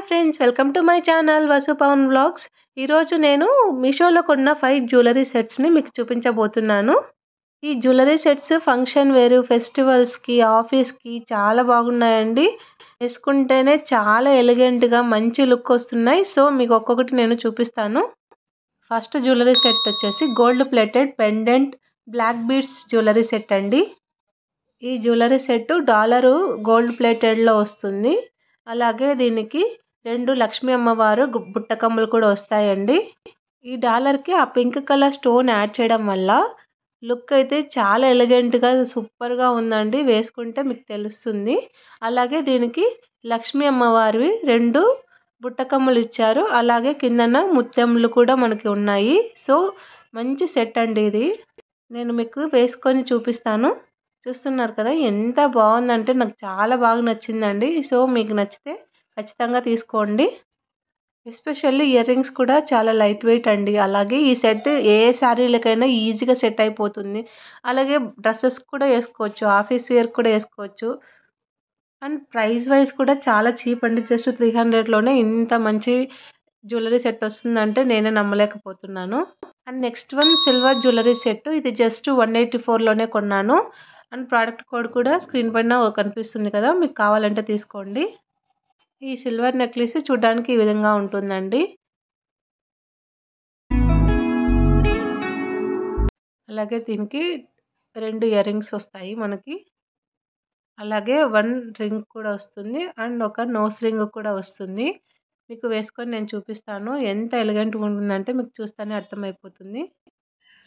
Friends, welcome to my channel Vasu Pavan vlogs. ఈరోజు నేను మీషోలో కొన్న 5 జ్యువెలరీ సెట్స్ని మీకు చూపించబోతున్నాను. ఈ జ్యువెలరీ సెట్స్ ఫంక్షన్ వేరు, ఫెస్టివల్స్కి, ఆఫీస్కి చాలా బాగున్నాయండి. వేసుకుంటేనే చాలా ఎలిగెంట్గా మంచి లుక్ వస్తున్నాయి. సో మీకు ఒక్కొక్కటి నేను చూపిస్తాను. ఫస్ట్ జ్యువెలరీ సెట్ వచ్చేసి gold plated pendant black beads jewellery set అండి. ఈ జ్యువెలరీ సెట్ డాలరు గోల్డ్ ప్లేటెడ్లో వస్తుంది. అలాగే దీనికి 2 లక్ష్మీ అమ్మవారు బుట్టకమ్మలు కూడా వస్తాయండి. ఈ డాలర్కి ఆ పింక్ కలర్ స్టోన్ యాడ్ చేయడం వల్ల లుక్ అయితే చాలా ఎలిగెంట్గా సూపర్గా ఉందండి. వేసుకుంటే మీకు తెలుస్తుంది. అలాగే దీనికి లక్ష్మీ అమ్మవారివి 2 బుట్టకమ్మలు ఇచ్చారు. అలాగే కిందన ముత్యములు కూడా మనకి ఉన్నాయి. సో మంచి సెట్ అండి ఇది. నేను మీకు వేసుకొని చూపిస్తాను. చూస్తున్నారు కదా, ఎంత బాగుందంటే నాకు చాలా బాగా నచ్చిందండి. సో మీకు నచ్చితే ఖచ్చితంగా తీసుకోండి. ఎస్పెషల్లీ ఇయర్ రింగ్స్ కూడా చాలా లైట్ వెయిట్ అండి. అలాగే ఈ సెట్ ఏ శారీలకైనా ఈజీగా సెట్ అయిపోతుంది. అలాగే డ్రెస్సెస్ కూడా వేసుకోవచ్చు, ఆఫీస్ వేర్ కూడా వేసుకోవచ్చు. అండ్ ప్రైస్ వైజ్ కూడా చాలా చీప్ అండి. జస్ట్ 300లోనే ఇంత మంచి జ్యువెలరీ సెట్ వస్తుందంటే నేనే నమ్మలేకపోతున్నాను. And next one silver jewellery set. ఇది జస్ట్ 184లోనే కొన్నాను. అండ్ ప్రోడక్ట్ కోడ్ కూడా స్క్రీన్ పైన కనిపిస్తుంది కదా, మీకు కావాలంటే తీసుకోండి. ఈ సిల్వర్ నెక్లెస్ చూడడానికి ఈ విధంగా ఉంటుందండి. అలాగే దీనికి 2 ఇయర్ రింగ్స్ వస్తాయి మనకి. అలాగే 1 రింగ్ కూడా వస్తుంది అండ్ ఒక నోస్ రింగ్ కూడా వస్తుంది. మీకు వేసుకొని నేను చూపిస్తాను. ఎంత ఎలిగెంట్గా ఉంటుందంటే మీకు చూస్తేనే అర్థమైపోతుంది.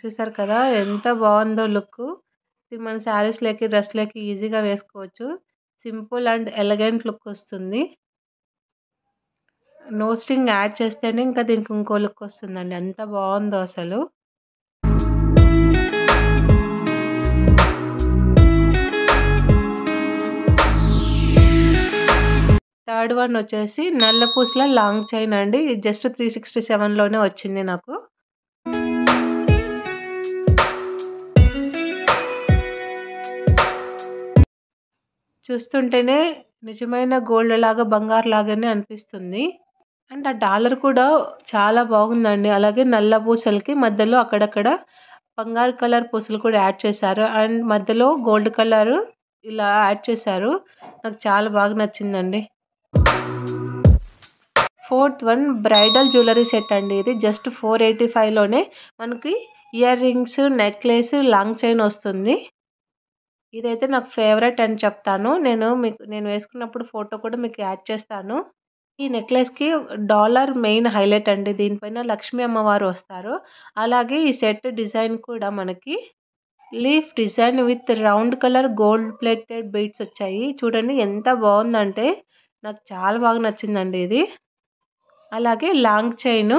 చూసారు కదా ఎంత బాగుందో లుక్. ఇది మన శారీస్లోకి, డ్రెస్లోకి ఈజీగా వేసుకోవచ్చు. సింపుల్ అండ్ ఎలిగెంట్ లుక్ వస్తుంది. నోస్ రింగ్ యాడ్ చేస్తేనే ఇంకా దీనికి ఇంకో లుక్ వస్తుందండి. ఎంత బాగుందో అసలు. థర్డ్ వన్ వచ్చేసి నల్ల పూసల లాంగ్ చైన్ అండి. ఇది జస్ట్ 367లోనే వచ్చింది నాకు. చూస్తుంటేనే నిజమైన గోల్డ్ లాగా, బంగారు లాగానే అనిపిస్తుంది. అండ్ ఆ డాలర్ కూడా చాలా బాగుందండి. అలాగే నల్ల పూసలకి మధ్యలో అక్కడక్కడ బంగారు కలర్ పూసలు కూడా యాడ్ చేశారు. అండ్ మధ్యలో గోల్డ్ కలర్ ఇలా యాడ్ చేశారు. నాకు చాలా బాగా నచ్చిందండి. Fourth one bridal jewellery set అండి. ఇది జస్ట్ 485లోనే మనకి ear rings, necklace, long chain వస్తుంది. ఇదైతే నాకు ఫేవరెట్ అని చెప్తాను. నేను వేసుకున్నప్పుడు ఫోటో కూడా మీకు యాడ్ చేస్తాను. ఈ నెక్లెస్కి డాలర్ మెయిన్ హైలైట్ అండి. దీనిపైన లక్ష్మీ అమ్మవారు వస్తారు. అలాగే ఈ సెట్ డిజైన్ కూడా మనకి leaf design with round colour gold plated beads వచ్చాయి. చూడండి ఎంత బాగుందంటే నాకు చాలా బాగా నచ్చిందండి ఇది. అలాగే లాంగ్ చైన్,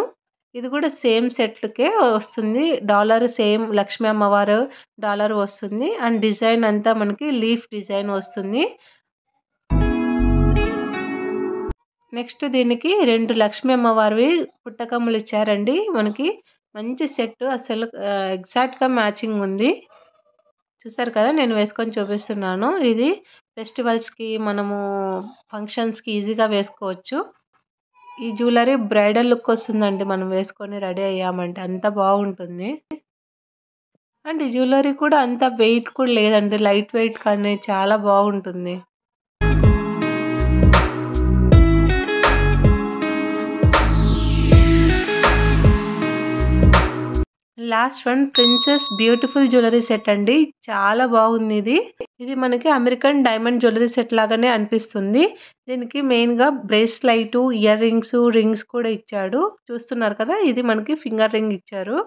ఇది కూడా సేమ్ సెట్లకే వస్తుంది. డాలర్ సేమ్ లక్ష్మీ అమ్మవారు డాలర్ వస్తుంది. అండ్ డిజైన్ అంతా మనకి లీఫ్ డిజైన్ వస్తుంది. నెక్స్ట్ దీనికి 2 లక్ష్మీ అమ్మవారివి పుట్టకమ్మలు ఇచ్చారండి. మనకి మంచి సెట్, అసలు ఎగ్జాక్ట్గా మ్యాచింగ్ ఉంది. చూసారు కదా, నేను వేసుకొని చూపిస్తున్నాను. ఇది ఫెస్టివల్స్కి, మనము ఫంక్షన్స్కి ఈజీగా వేసుకోవచ్చు. ఈ జ్యువెలరీ బ్రైడల్ లుక్ వస్తుందండి మనం వేసుకొని రెడీ అయ్యామంటే. అంత బాగుంటుంది. అండ్ ఈ జ్యువెలరీ కూడా అంత వెయిట్ కూడా లేదండి. లైట్ వెయిట్ కానీ చాలా బాగుంటుంది. Last one princess beautiful jewellery set అండి. చాలా బాగుంది ఇది. ఇది మనకి అమెరికన్ డైమండ్ జ్యువెలరీ సెట్ లాగానే అనిపిస్తుంది. దీనికి మెయిన్గా బ్రేస్లైట్, ఇయర్ రింగ్స్ కూడా ఇచ్చాడు. చూస్తున్నారు కదా, ఇది మనకి ఫింగర్ రింగ్ ఇచ్చారు.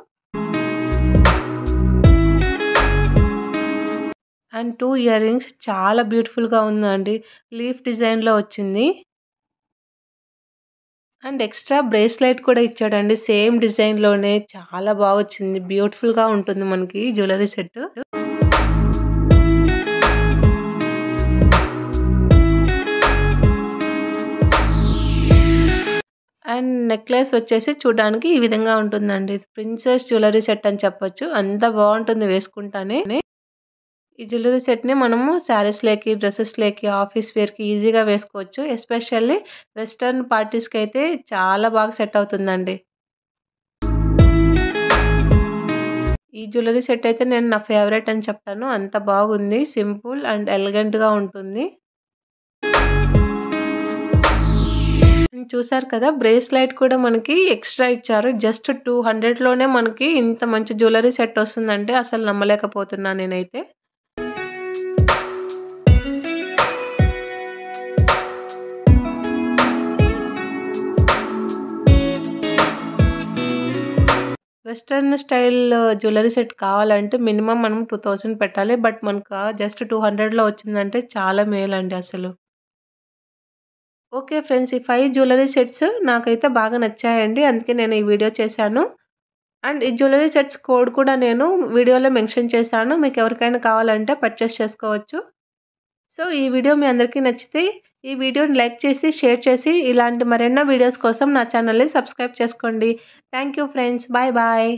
అండ్ 2 ఇయర్ రింగ్స్ చాలా బ్యూటిఫుల్గా ఉందండి. లీఫ్ డిజైన్లో వచ్చింది. అండ్ ఎక్స్ట్రా బ్రేస్లైట్ కూడా ఇచ్చాడండి. సేమ్ డిజైన్లోనే చాలా బాగా వచ్చింది. బ్యూటిఫుల్గా ఉంటుంది మనకి జ్యువెలరీ సెట్. అండ్ నెక్లెస్ వచ్చేసి చూడడానికి ఈ విధంగా ఉంటుందండి. ప్రిన్సెస్ జ్యువెలరీ సెట్ అని చెప్పొచ్చు. అంత బాగుంటుంది వేసుకుంటానే. ఈ జ్యువెలరీ సెట్‌ని మనము శారీస్‌లోకి, డ్రెసెస్‌లోకి, ఆఫీస్ వేర్‌కి ఈజీగా వేసుకోవచ్చు. ఎస్పెషల్లీ వెస్టర్న్ పార్టీస్‌కైతే చాలా బాగా సెట్ అవుతుందండి. ఈ జ్యువెలరీ సెట్ అయితే నేను నా ఫేవరెట్ అని చెప్తాను. అంత బాగుంది. సింపుల్ అండ్ ఎలిగెంట్‌గా ఉంటుంది. చూసారు కదా! బ్రేస్‌లైట్ కూడా మనకి ఎక్స్‌ట్రా ఇచ్చారు. జస్ట్ 200లోనే మనకి ఇంత మంచి జ్యువెలరీ సెట్ వస్తుందంటే అసలు నమ్మలేకపోతున్నా నేనైతే. వెస్టర్న్ స్టైల్ జ్యువెలరీ సెట్ కావాలంటే మినిమమ్ మనం 2000 పెట్టాలి. బట్ మనకు జస్ట్ 200లో వచ్చిందంటే చాలా మేలండి అసలు. Okay friends. ఈ 5 జ్యువెలరీ సెట్స్ నాకైతే బాగా నచ్చాయండి. అందుకే నేను ఈ వీడియో చేశాను. అండ్ ఈ జ్యువెలరీ సెట్స్ కోడ్ కూడా నేను వీడియోలో మెన్షన్ చేశాను. మీకు ఎవరికైనా కావాలంటే పర్చేస్ చేసుకోవచ్చు. సో, ఈ వీడియో మీ అందరికీ నచ్చితే ఈ వీడియోని లైక్ చేసి, షేర్ చేసి ఇలాంటి మరెన్నో వీడియోస్ కోసం నా ఛానల్‌ని సబ్స్క్రైబ్ చేసుకోండి. Thank you friends. Bye bye.